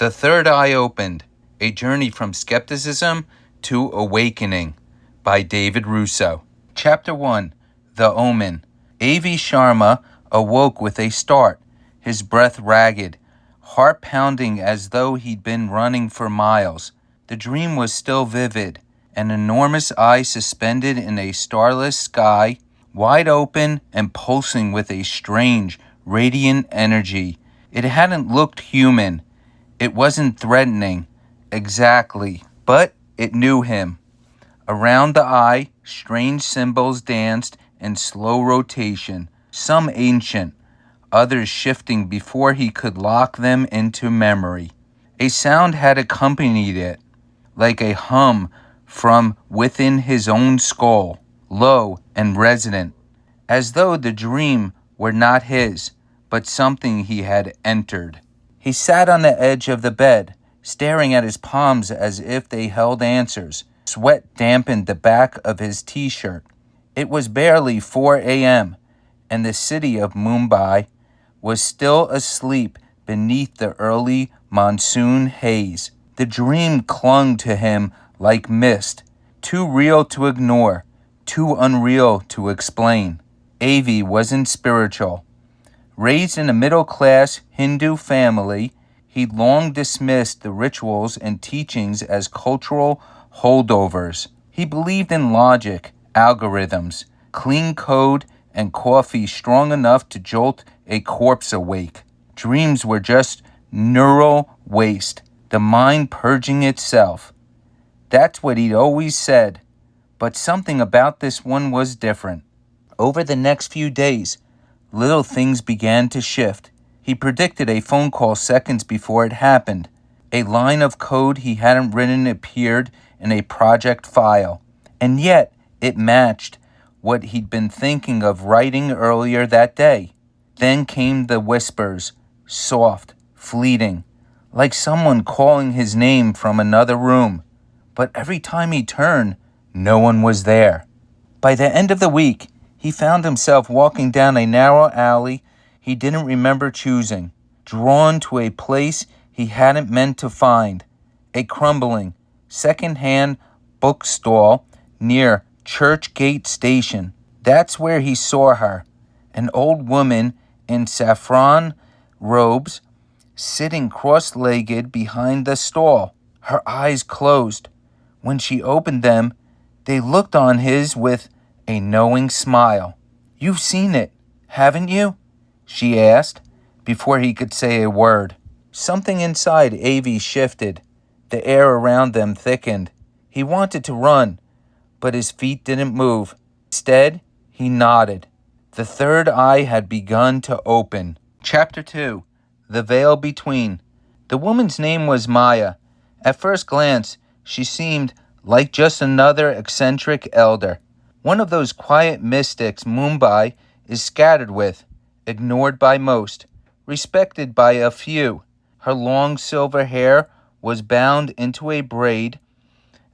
The Third Eye Opened, A Journey from Skepticism to Awakening by David Russo. Chapter 1, The Omen. Avi Sharma awoke with a start, his breath ragged, heart pounding as though he'd been running for miles. The dream was still vivid, an enormous eye suspended in a starless sky, wide open and pulsing with a strange, radiant energy. It hadn't looked human. It wasn't threatening, exactly, but it knew him. Around the eye, strange symbols danced in slow rotation, some ancient, others shifting before he could lock them into memory. A sound had accompanied it, like a hum from within his own skull, low and resonant, as though the dream were not his, but something he had entered. He sat on the edge of the bed, staring at his palms as if they held answers. Sweat dampened the back of his t-shirt. It was barely 4 a.m., and the city of Mumbai was still asleep beneath the early monsoon haze. The dream clung to him like mist, too real to ignore, too unreal to explain. Avi wasn't spiritual. Raised in a middle-class Hindu family, he long dismissed the rituals and teachings as cultural holdovers. He believed in logic, algorithms, clean code, and coffee strong enough to jolt a corpse awake. Dreams were just neural waste, the mind purging itself. That's what he'd always said, but something about this one was different. Over the next few days, little things began to shift. He predicted a phone call seconds before it happened. A line of code he hadn't written appeared in a project file, and yet it matched what he'd been thinking of writing earlier that day. Then came the whispers, soft, fleeting, like someone calling his name from another room. But every time he turned, no one was there. By the end of the week, he found himself walking down a narrow alley he didn't remember choosing, drawn to a place he hadn't meant to find, a crumbling, second-hand bookstall near Churchgate Station. That's where he saw her, an old woman in saffron robes, sitting cross-legged behind the stall, her eyes closed. When she opened them, they looked on his with a knowing smile. "You've seen it, haven't you?" she asked, before he could say a word. Something inside Avi shifted. The air around them thickened. He wanted to run, but his feet didn't move. Instead, he nodded. The third eye had begun to open. Chapter 2, The Veil Between. The woman's name was Maya. At first glance, she seemed like just another eccentric elder. One of those quiet mystics Mumbai is scattered with, ignored by most, respected by a few. Her long silver hair was bound into a braid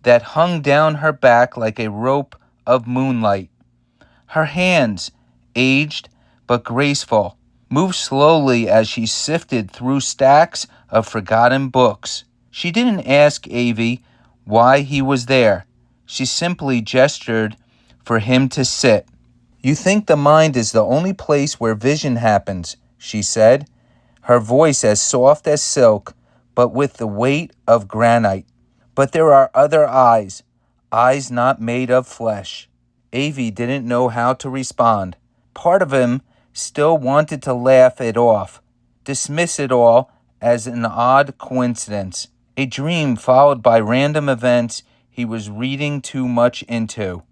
that hung down her back like a rope of moonlight. Her hands, aged but graceful, moved slowly as she sifted through stacks of forgotten books. She didn't ask Avi why he was there. She simply gestured for him to sit. "You think the mind is the only place where vision happens," she said, her voice as soft as silk, but with the weight of granite. "But there are other eyes, eyes not made of flesh." Avi didn't know how to respond. Part of him still wanted to laugh it off, dismiss it all as an odd coincidence, a dream followed by random events he was reading too much into.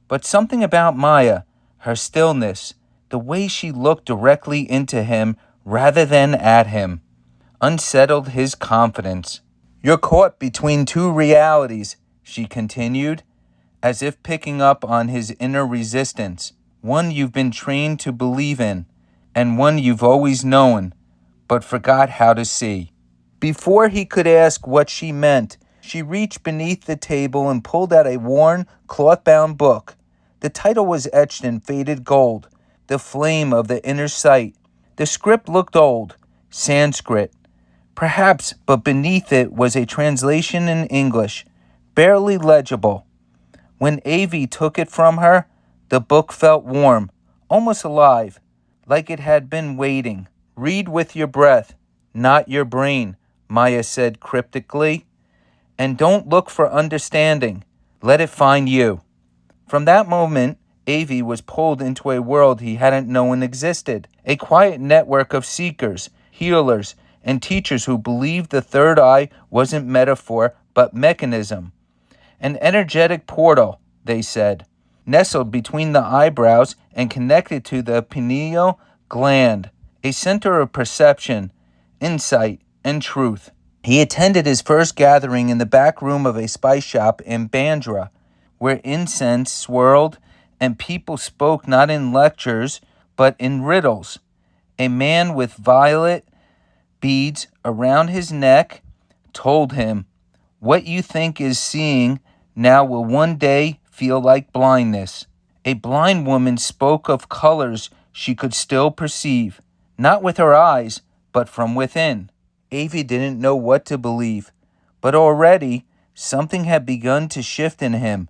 But something about Maya, her stillness, the way she looked directly into him rather than at him, unsettled his confidence. "You're caught between two realities," she continued, as if picking up on his inner resistance. "One you've been trained to believe in, and one you've always known, but forgot how to see." Before he could ask what she meant, she reached beneath the table and pulled out a worn, cloth-bound book. The title was etched in faded gold, "The Flame of the Inner Sight." The script looked old, Sanskrit, Perhaps, but beneath it was a translation in English, barely legible. When Avi took it from her, the book felt warm, almost alive, like it had been waiting. Read with your breath, not your brain, Maya said cryptically. And don't look for understanding. Let it find you. From that moment, Avi was pulled into a world he hadn't known existed, a quiet network of seekers, healers, and teachers who believed the third eye wasn't metaphor but mechanism. An energetic portal, they said, nestled between the eyebrows and connected to the pineal gland, a center of perception, insight, and truth. He attended his first gathering in the back room of a spice shop in Bandra, where incense swirled and people spoke not in lectures but in riddles. A man with violet beads around his neck told him, "What you think is seeing now will one day feel like blindness." A blind woman spoke of colors she could still perceive, not with her eyes, but from within. Avi didn't know what to believe, but already something had begun to shift in him.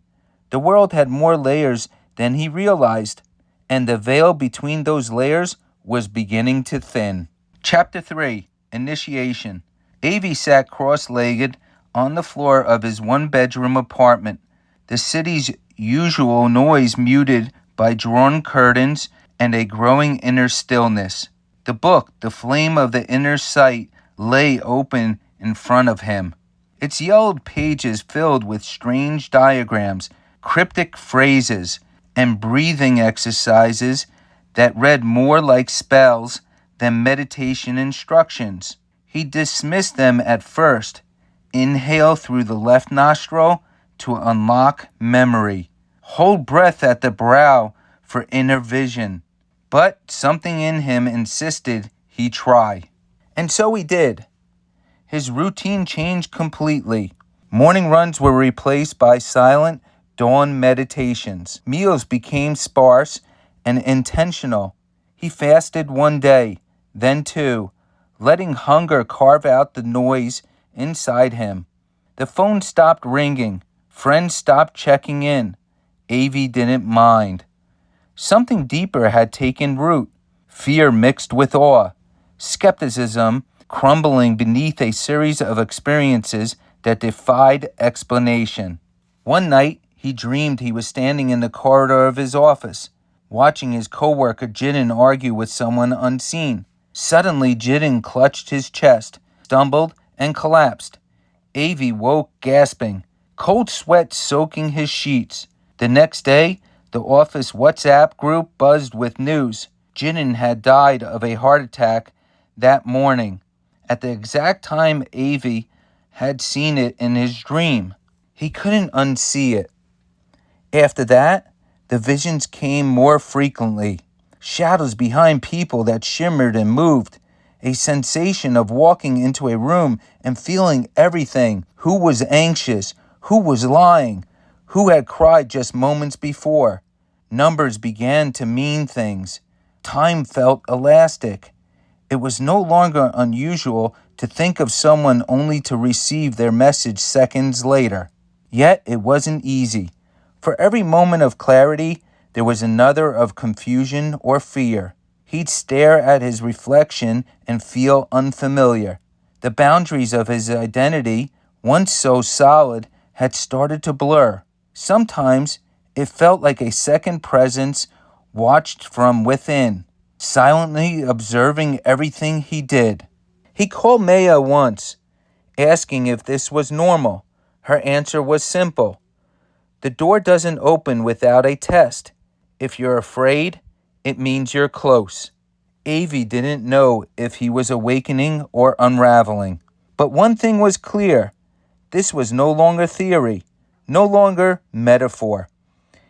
The world had more layers than he realized, and the veil between those layers was beginning to thin. Chapter 3, Initiation. Avi sat cross-legged on the floor of his one-bedroom apartment, the city's usual noise muted by drawn curtains and a growing inner stillness. The book, The Flame of the Inner Sight, lay open in front of him, its yellowed pages filled with strange diagrams, cryptic phrases, and breathing exercises that read more like spells than meditation instructions. He dismissed them at first. Inhale through the left nostril to unlock memory. Hold breath at the brow for inner vision. But something in him insisted he try. And so he did. His routine changed completely. Morning runs were replaced by silent dawn meditations. Meals became sparse and intentional. He fasted one day, then two, letting hunger carve out the noise inside him. The phone stopped ringing. Friends stopped checking in. Avi didn't mind. Something deeper had taken root. Fear mixed with awe. Skepticism crumbling beneath a series of experiences that defied explanation. One night, he dreamed he was standing in the corridor of his office, watching his coworker Jidin argue with someone unseen. Suddenly, Jidin clutched his chest, stumbled, and collapsed. Avi woke gasping, cold sweat soaking his sheets. The next day, the office WhatsApp group buzzed with news. Jidin had died of a heart attack that morning, at the exact time Avi had seen it in his dream. He couldn't unsee it. After that, the visions came more frequently. Shadows behind people that shimmered and moved. A sensation of walking into a room and feeling everything. Who was anxious? Who was lying? Who had cried just moments before? Numbers began to mean things. Time felt elastic. It was no longer unusual to think of someone only to receive their message seconds later. Yet it wasn't easy. For every moment of clarity, there was another of confusion or fear. He'd stare at his reflection and feel unfamiliar. The boundaries of his identity, once so solid, had started to blur. Sometimes it felt like a second presence watched from within, silently observing everything he did. He called Maya once, asking if this was normal. Her answer was simple. The door doesn't open without a test. If you're afraid, it means you're close. Avi didn't know if he was awakening or unraveling. But one thing was clear. This was no longer theory, no longer metaphor.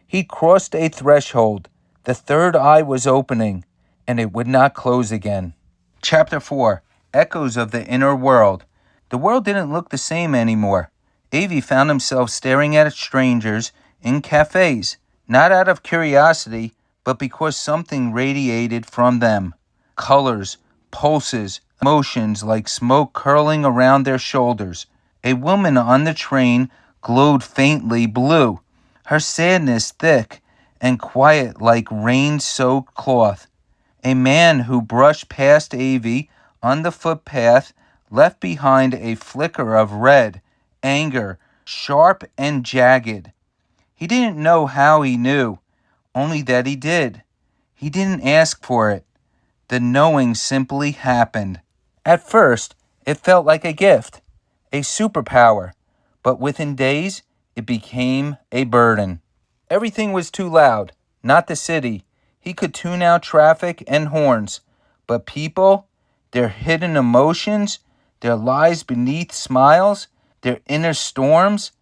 He crossed a threshold. The third eye was opening, and it would not close again. Chapter 4, Echoes of the Inner World. The world didn't look the same anymore. Avi found himself staring at strangers in cafes, not out of curiosity, but because something radiated from them. Colors, pulses, emotions like smoke curling around their shoulders. A woman on the train glowed faintly blue, her sadness thick and quiet like rain-soaked cloth. A man who brushed past Avi on the footpath left behind a flicker of red, anger, sharp and jagged. He didn't know how he knew, only that he did. He didn't ask for it. The knowing simply happened. At first, it felt like a gift, a superpower, but within days, it became a burden. Everything was too loud, not the city. He could tune out traffic and horns, but people, their hidden emotions, their lies beneath smiles, their inner storms,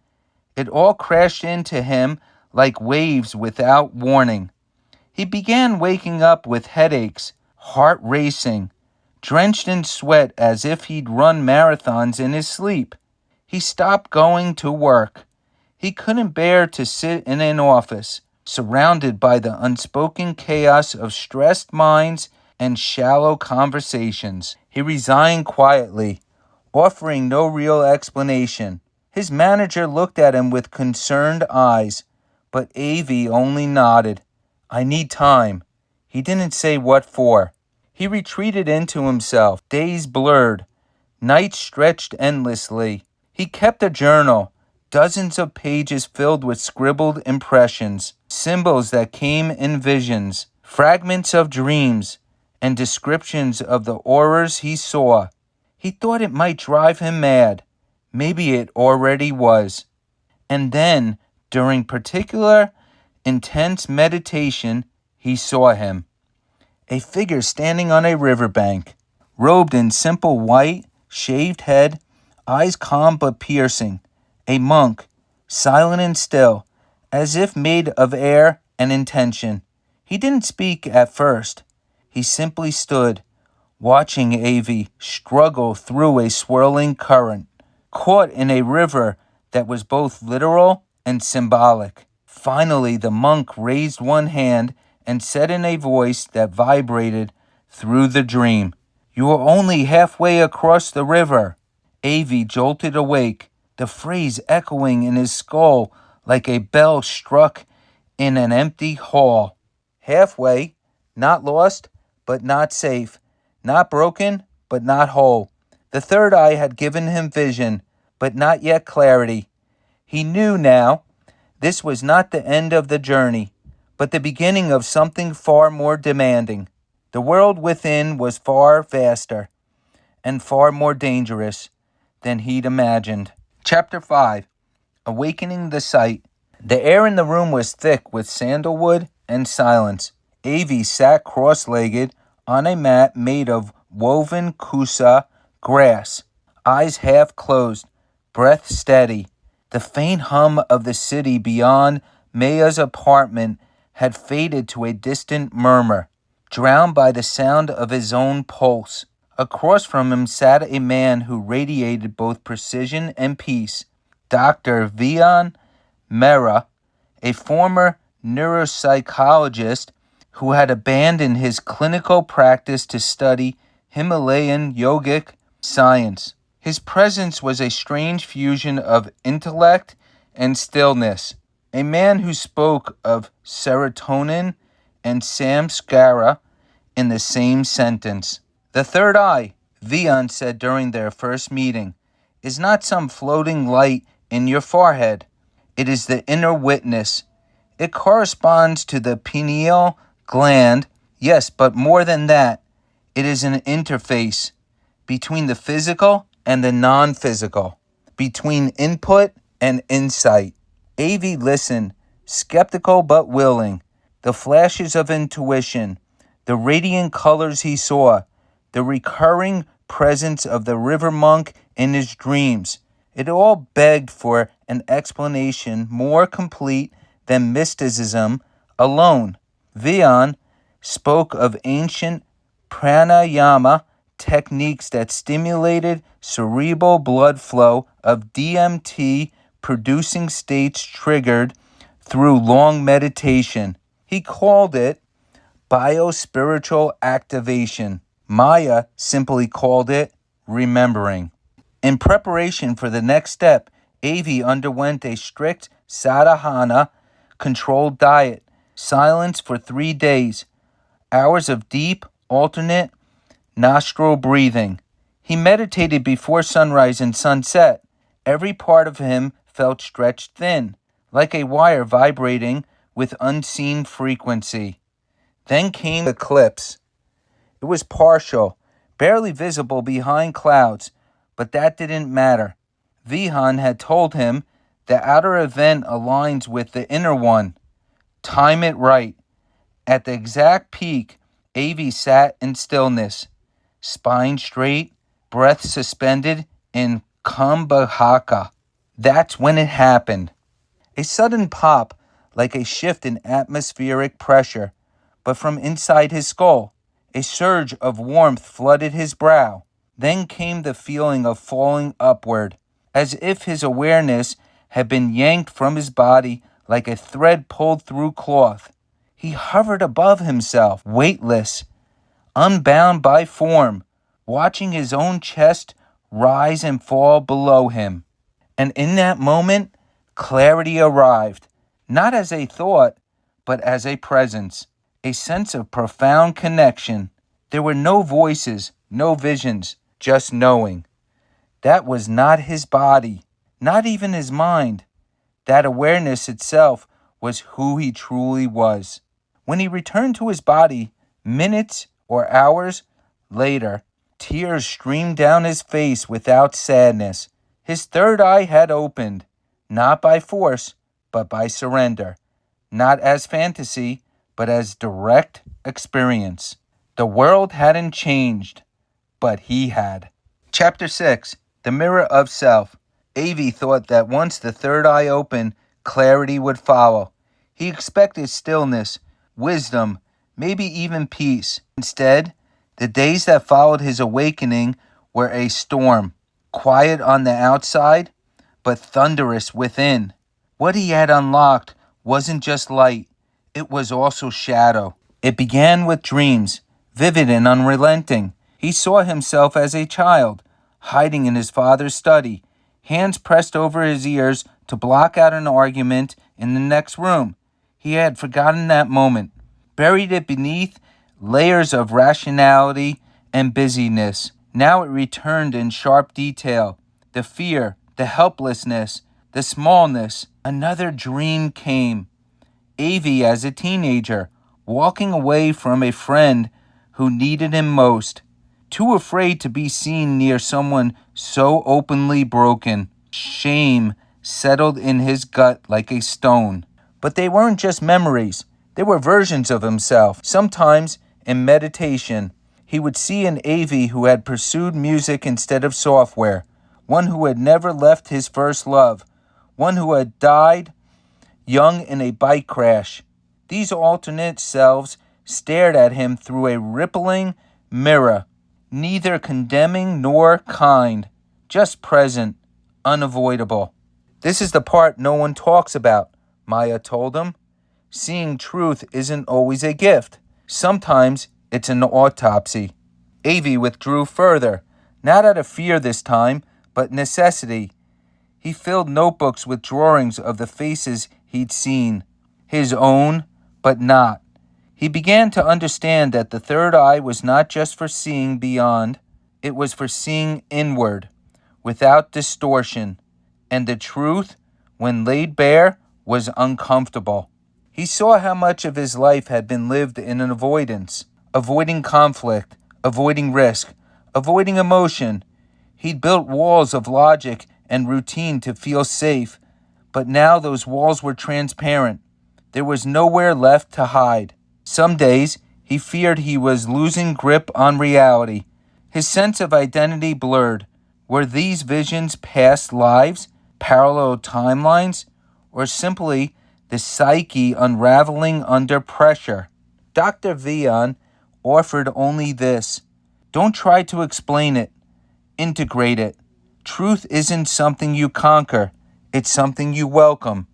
it all crashed into him like waves without warning. He began waking up with headaches, heart racing, drenched in sweat as if he'd run marathons in his sleep. He stopped going to work. He couldn't bear to sit in an office, surrounded by the unspoken chaos of stressed minds and shallow conversations. He resigned quietly, offering no real explanation. His manager looked at him with concerned eyes, but Avi only nodded. I need time. He didn't say what for. He retreated into himself, days blurred, nights stretched endlessly. He kept a journal, dozens of pages filled with scribbled impressions, symbols that came in visions, fragments of dreams, and descriptions of the horrors he saw. He thought it might drive him mad. Maybe it already was. And then, during particular intense meditation, he saw him. A figure standing on a riverbank, robed in simple white, shaved head, eyes calm but piercing. A monk, silent and still, as if made of air and intention. He didn't speak at first. He simply stood, watching Avi struggle through a swirling current, caught in a river that was both literal and symbolic. Finally, the monk raised one hand and said in a voice that vibrated through the dream, You are only halfway across the river. Avi jolted awake, the phrase echoing in his skull like a bell struck in an empty hall. Halfway, not lost, but not safe, not broken, but not whole. The third eye had given him vision, but not yet clarity. He knew now this was not the end of the journey, but the beginning of something far more demanding. The world within was far vaster and far more dangerous than he'd imagined. Chapter 5. Awakening the Sight. The air in the room was thick with sandalwood and silence. Avi sat cross-legged on a mat made of woven kusa grass, eyes half closed, breath steady. The faint hum of the city beyond Maya's apartment had faded to a distant murmur, drowned by the sound of his own pulse. Across from him sat a man who radiated both precision and peace, Dr. Vian Mehra, a former neuropsychologist who had abandoned his clinical practice to study Himalayan yogic science. His presence was a strange fusion of intellect and stillness, a man who spoke of serotonin and samskara in the same sentence. The third eye, Vian said during their first meeting, is not some floating light in your forehead. It is the inner witness. It corresponds to the pineal gland, yes, but more than that, it is an interface between the physical and the non-physical, between input and insight. Avi listened, skeptical but willing. The flashes of intuition, the radiant colors he saw, the recurring presence of the river monk in his dreams. It all begged for an explanation more complete than mysticism alone. Vian spoke of ancient pranayama techniques that stimulated cerebral blood flow of DMT producing states triggered through long meditation. He called it biospiritual activation. Maya simply called it remembering. In preparation for the next step, Avi underwent a strict sadhana controlled diet, silence for 3 days, hours of deep, alternate nostril breathing. He meditated before sunrise and sunset. Every part of him felt stretched thin, like a wire vibrating with unseen frequency. Then came the eclipse. It was partial, barely visible behind clouds, but that didn't matter. Vihan had told him the outer event aligns with the inner one. Time it right. At the exact peak, Avi sat in stillness, spine straight, breath suspended in kumbhaka. That's when it happened. A sudden pop, like a shift in atmospheric pressure, but from inside his skull. A surge of warmth flooded his brow. Then came the feeling of falling upward, as if his awareness had been yanked from his body like a thread pulled through cloth. He hovered above himself, weightless, unbound by form, watching his own chest rise and fall below him. And in that moment, clarity arrived, not as a thought, but as a presence, a sense of profound connection. There were no voices, no visions, just knowing. That was not his body, not even his mind. That awareness itself was who he truly was. When he returned to his body, minutes or hours later, tears streamed down his face without sadness. His third eye had opened, not by force, but by surrender, not as fantasy, but as direct experience. The world hadn't changed, but he had. Chapter 6, The Mirror of Self. Avi thought that once the third eye opened, clarity would follow. He expected stillness, wisdom, maybe even peace. Instead, the days that followed his awakening were a storm, quiet on the outside, but thunderous within. What he had unlocked wasn't just light, it was also shadow. It began with dreams, vivid and unrelenting. He saw himself as a child, hiding in his father's study, hands pressed over his ears to block out an argument in the next room. He had forgotten that moment, buried it beneath layers of rationality and busyness. Now it returned in sharp detail. The fear, the helplessness, the smallness. Another dream came. Avi as a teenager, walking away from a friend who needed him most, too afraid to be seen near someone so openly broken. Shame settled in his gut like a stone. But they weren't just memories. They were versions of himself. Sometimes, in meditation, he would see an Avi who had pursued music instead of software, one who had never left his first love, one who had died young in a bike crash. These alternate selves stared at him through a rippling mirror, neither condemning nor kind, just present, unavoidable. This is the part no one talks about, Maya told him. Seeing truth isn't always a gift. Sometimes it's an autopsy. Avi withdrew further, not out of fear this time, but necessity. He filled notebooks with drawings of the faces he'd seen, his own, but not. He began to understand that the third eye was not just for seeing beyond, it was for seeing inward, without distortion. And the truth, when laid bare, was uncomfortable. He saw how much of his life had been lived in an avoidance, avoiding conflict, avoiding risk, avoiding emotion. He'd built walls of logic and routine to feel safe, but now those walls were transparent. There was nowhere left to hide. Some days, he feared he was losing grip on reality. His sense of identity blurred. Were these visions past lives, parallel timelines, or simply the psyche unraveling under pressure? Dr. Vian offered only this. Don't try to explain it. Integrate it. Truth isn't something you conquer. It's something you welcome,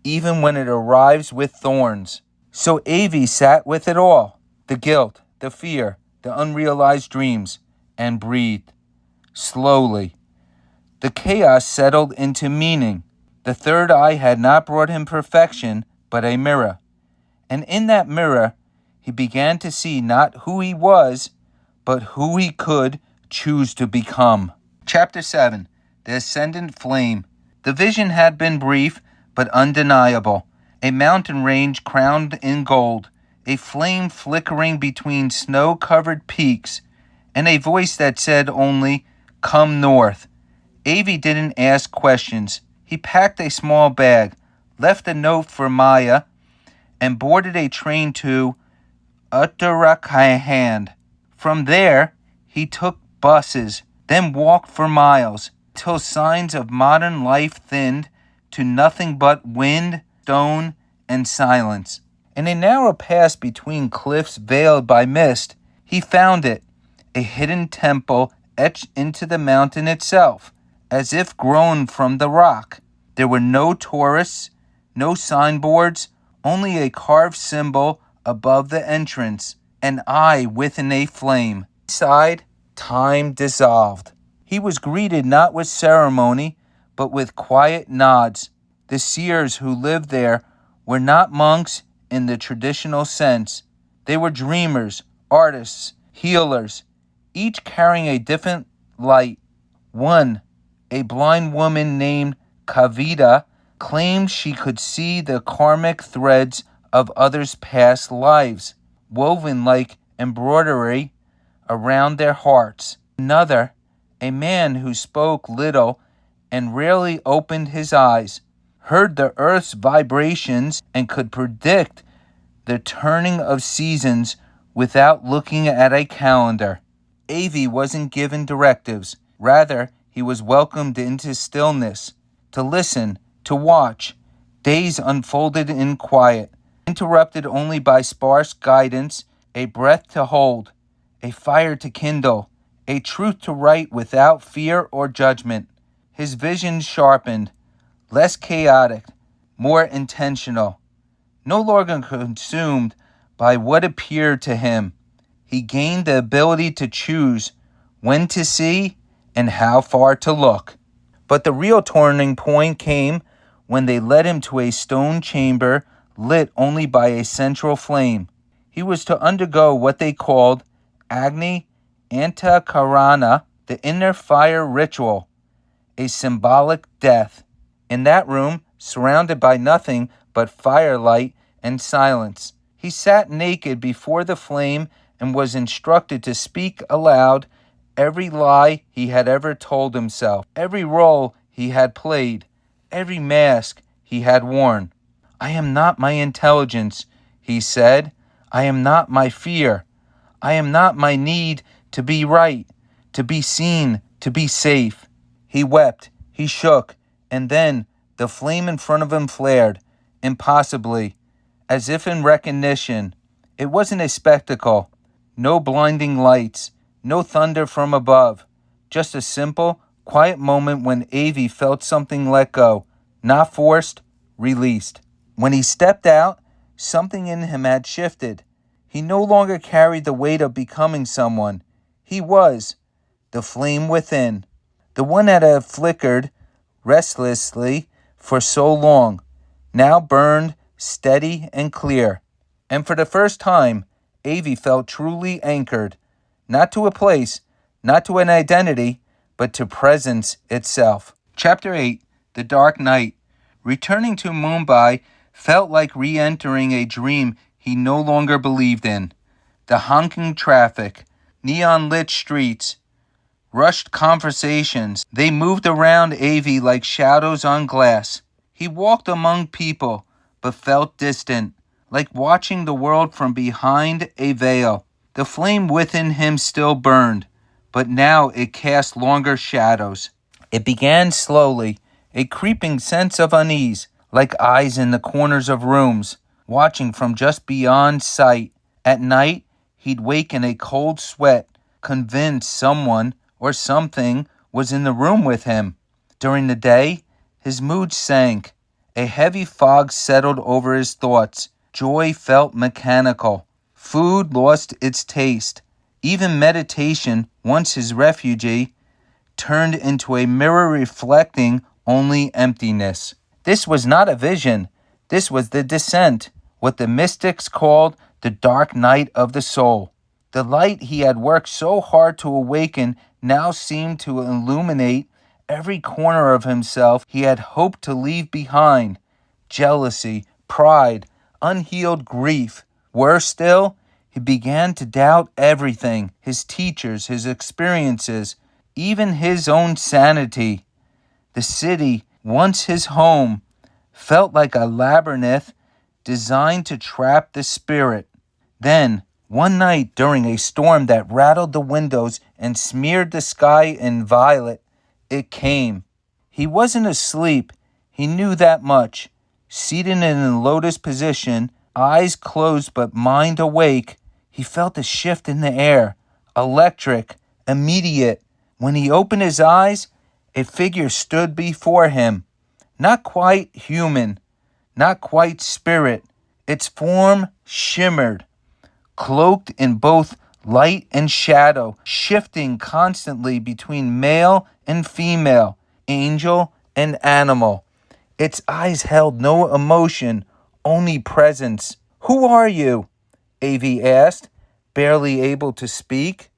even when it arrives with thorns. So Avi sat with it all. The guilt, the fear, the unrealized dreams, and breathed. Slowly, the chaos settled into meaning. The third eye had not brought him perfection, but a mirror. And in that mirror, he began to see not who he was, but who he could choose to become. Chapter 7. The Ascendant Flame. The vision had been brief, but undeniable. A mountain range crowned in gold, a flame flickering between snow-covered peaks, and a voice that said only, "Come north." Avi didn't ask questions. He packed a small bag, left a note for Maya, and boarded a train to Uttarakhand. From there, he took buses, then walked for miles, till signs of modern life thinned to nothing but wind, stone, and silence. In a narrow pass between cliffs veiled by mist, he found it, a hidden temple etched into the mountain itself, as if grown from the rock. There were no tourists, no signboards, only a carved symbol above the entrance, an eye within a flame. Inside, time dissolved. He was greeted not with ceremony, but with quiet nods. The seers who lived there were not monks in the traditional sense. They were dreamers, artists, healers, each carrying a different light. One, a blind woman named Kavita, claimed she could see the karmic threads of others' past lives, woven like embroidery around their hearts. Another, a man who spoke little and rarely opened his eyes, heard the earth's vibrations and could predict the turning of seasons without looking at a calendar. Avi wasn't given directives. Rather, he was welcomed into stillness, to listen, to watch. Days unfolded in quiet, interrupted only by sparse guidance, a breath to hold, a fire to kindle, a truth to write without fear or judgment. His vision sharpened, less chaotic, more intentional. No longer consumed by what appeared to him, he gained the ability to choose when to see and how far to look. But the real turning point came when they led him to a stone chamber lit only by a central flame. He was to undergo what they called Agni Antakarana, the inner fire ritual, a symbolic death. In that room, surrounded by nothing but firelight and silence, he sat naked before the flame and was instructed to speak aloud every lie he had ever told himself, every role he had played, every mask he had worn. "I am not my intelligence," he said. "I am not my fear. I am not my need to be right, to be seen, to be safe." He wept, he shook, and then the flame in front of him flared, impossibly, as if in recognition. It wasn't a spectacle. No blinding lights, no thunder from above. Just a simple, quiet moment when Avi felt something let go, not forced, released. When he stepped out, something in him had shifted. He no longer carried the weight of becoming someone. He was the flame within, the one that had flickered restlessly for so long, now burned steady and clear. And for the first time, Avi felt truly anchored, not to a place, not to an identity, but to presence itself. Chapter 8. The Dark Night. Returning to Mumbai felt like re-entering a dream he no longer believed in. The honking traffic, neon-lit streets, rushed conversations. They moved around Avi like shadows on glass. He walked among people, but felt distant, like watching the world from behind a veil. The flame within him still burned, but now it cast longer shadows. It began slowly, a creeping sense of unease, like eyes in the corners of rooms, watching from just beyond sight. At night, he'd wake in a cold sweat, convinced someone or something was in the room with him. During the day, his mood sank. A heavy fog settled over his thoughts. Joy felt mechanical. Food lost its taste. Even meditation, once his refuge, turned into a mirror reflecting only emptiness. This was not a vision. This was the descent, what the mystics called the dark night of the soul. The light he had worked so hard to awaken now seemed to illuminate every corner of himself he had hoped to leave behind. Jealousy, pride, unhealed grief. Worse still, he began to doubt everything, his teachers, his experiences, even his own sanity. The city, once his home, felt like a labyrinth designed to trap the spirit. Then, one night during a storm that rattled the windows and smeared the sky in violet, it came. He wasn't asleep, he knew that much. Seated in a lotus position, eyes closed but mind awake, he felt a shift in the air, electric, immediate. When he opened his eyes, a figure stood before him, not quite human, not quite spirit. Its form shimmered, cloaked in both light and shadow, shifting constantly between male and female, angel and animal. Its eyes held no emotion, only presence. "Who are you?" Avi asked, barely able to speak.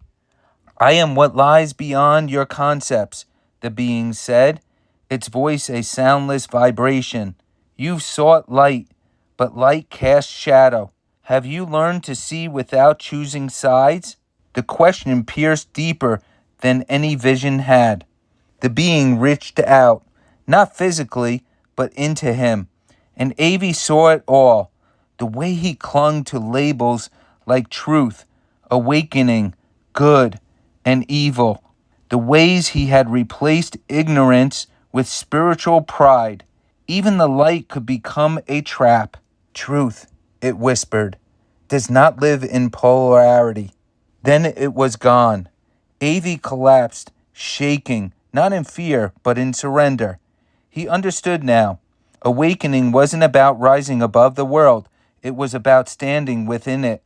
"I am what lies beyond your concepts," the being said, its voice a soundless vibration. "You've sought light, but light casts shadow. Have you learned to see without choosing sides?" The question pierced deeper than any vision had. The being reached out, not physically, but into him, and Avi saw it all. The way he clung to labels like truth, awakening, good, and evil. The ways he had replaced ignorance with spiritual pride. Even the light could become a trap. "Truth," it whispered, "does not live in polarity." Then it was gone. Avi collapsed, shaking, not in fear, but in surrender. He understood now. Awakening wasn't about rising above the world. It was about standing within it,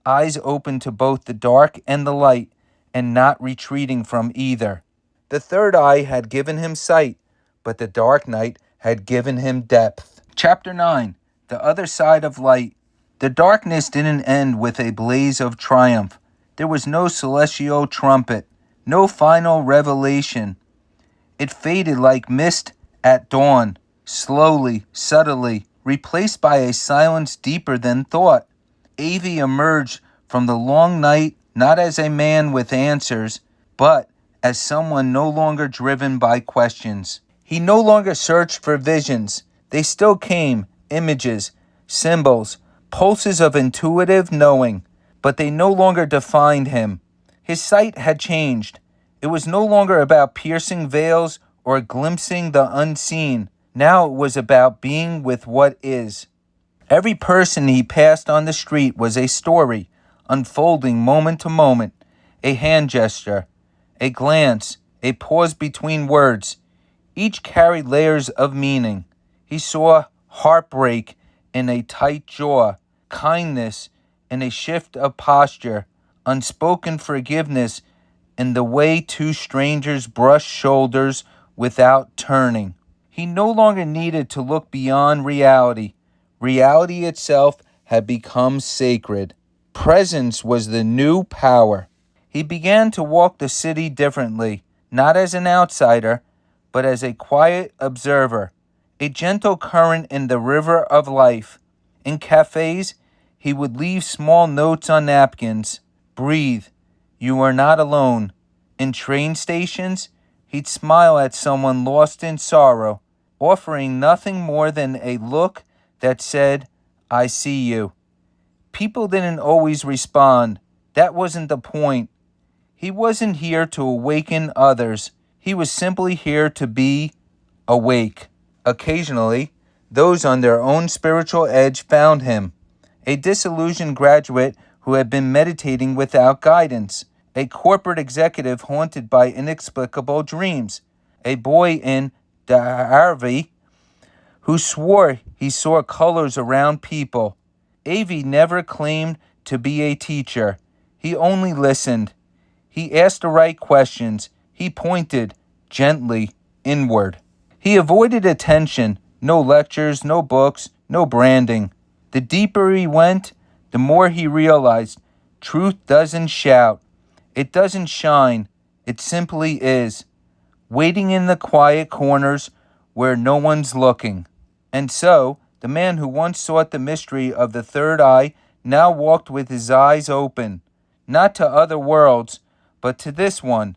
eyes open to both the dark and the light, and not retreating from either. The third eye had given him sight, but the dark night had given him depth. Chapter 9. The Other Side of Light. The darkness didn't end with a blaze of triumph. There was no celestial trumpet, no final revelation. It faded like mist at dawn, slowly, subtly, replaced by a silence deeper than thought. Avi emerged from the long night not as a man with answers, but as someone no longer driven by questions. He no longer searched for visions. They still came, images, symbols, pulses of intuitive knowing, but they no longer defined him. His sight had changed. It was no longer about piercing veils or glimpsing the unseen. Now it was about being with what is. Every person he passed on the street was a story, unfolding moment to moment, a hand gesture, a glance, a pause between words. Each carried layers of meaning. He saw heartbreak in a tight jaw, kindness in a shift of posture, unspoken forgiveness in the way two strangers brushed shoulders without turning. He no longer needed to look beyond reality. Reality itself had become sacred. Presence was the new power. He began to walk the city differently, not as an outsider, but as a quiet observer, a gentle current in the river of life. In cafes, he would leave small notes on napkins. "Breathe. You are not alone." In train stations, he'd smile at someone lost in sorrow, offering nothing more than a look that said, "I see you." People didn't always respond. That wasn't the point. He wasn't here to awaken others. He was simply here to be awake. Occasionally, those on their own spiritual edge found him. A disillusioned graduate who had been meditating without guidance. A corporate executive haunted by inexplicable dreams. A boy in Dhaaravi who swore he saw colors around people. Avi never claimed to be a teacher. He only listened. He asked the right questions. He pointed gently inward. He avoided attention. No lectures, no books, no branding. The deeper he went, the more he realized truth doesn't shout. It doesn't shine. It simply is, waiting in the quiet corners where no one's looking. And so, the man who once sought the mystery of the third eye now walked with his eyes open, not to other worlds, but to this one,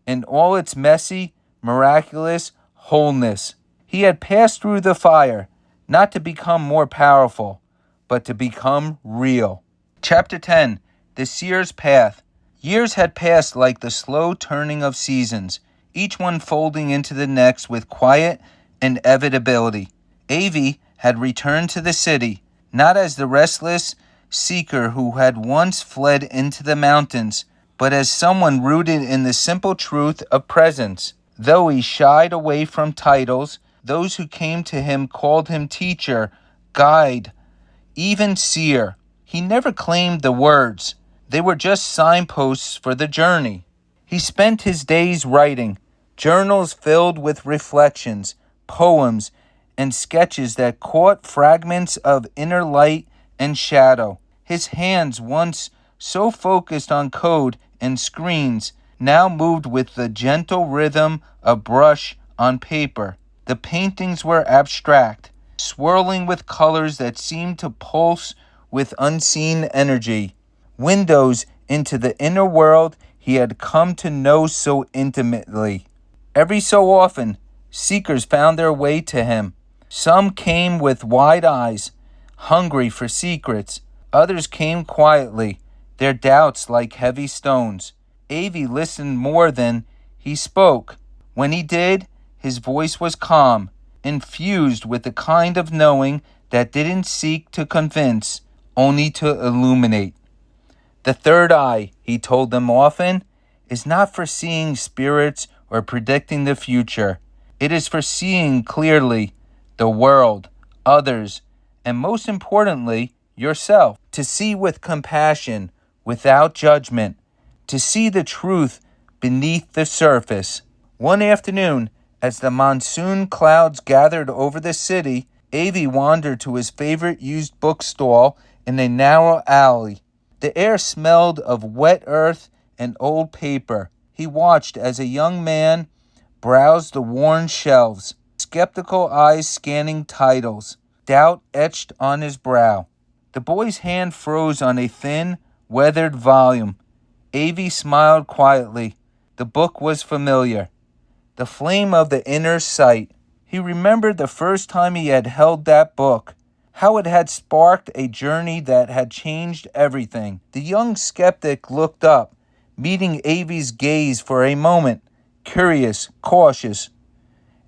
in all its messy, miraculous wholeness. He had passed through the fire, not to become more powerful, but to become real. Chapter 10. The Seer's Path. Years had passed like the slow turning of seasons, each one folding into the next with quiet inevitability. Avi had returned to the city, not as the restless seeker who had once fled into the mountains, but as someone rooted in the simple truth of presence. Though he shied away from titles, those who came to him called him teacher, guide, even seer. He never claimed the words. They were just signposts for the journey. He spent his days writing, journals filled with reflections, poems, and sketches that caught fragments of inner light and shadow. His hands, once so focused on code and screens, now moved with the gentle rhythm of brush on paper. The paintings were abstract, swirling with colors that seemed to pulse with unseen energy. Windows into the inner world he had come to know so intimately. Every so often, seekers found their way to him. Some came with wide eyes, hungry for secrets. Others came quietly, their doubts like heavy stones. Avi listened more than he spoke. When he did, his voice was calm, infused with the kind of knowing that didn't seek to convince, only to illuminate. The third eye, he told them often, is not for seeing spirits or predicting the future. It is for seeing clearly the world, others, and most importantly, yourself. To see with compassion, without judgment. To see the truth beneath the surface. One afternoon, as the monsoon clouds gathered over the city, Avi wandered to his favorite used bookstall in a narrow alley. The air smelled of wet earth and old paper. He watched as a young man browsed the worn shelves, skeptical eyes scanning titles, doubt etched on his brow. The boy's hand froze on a thin, weathered volume. Avi smiled quietly. The book was familiar. The flame of the inner sight. He remembered the first time he had held that book, how it had sparked a journey that had changed everything. The young skeptic looked up, meeting Avi's gaze for a moment, curious, cautious.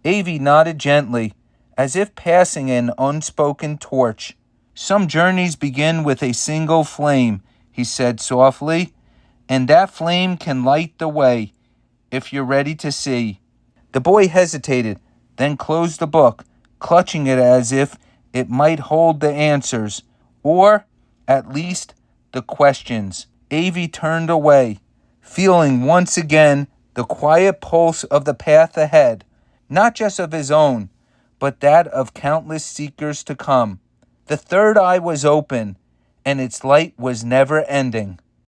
Avi nodded gently, as if passing an unspoken torch. Some journeys begin with a single flame, he said softly, and that flame can light the way, if you're ready to see. The boy hesitated, then closed the book, clutching it as if it might hold the answers, or, at least, the questions. Avi turned away, feeling once again the quiet pulse of the path ahead, not just of his own, but that of countless seekers to come. The third eye was open, and its light was never ending.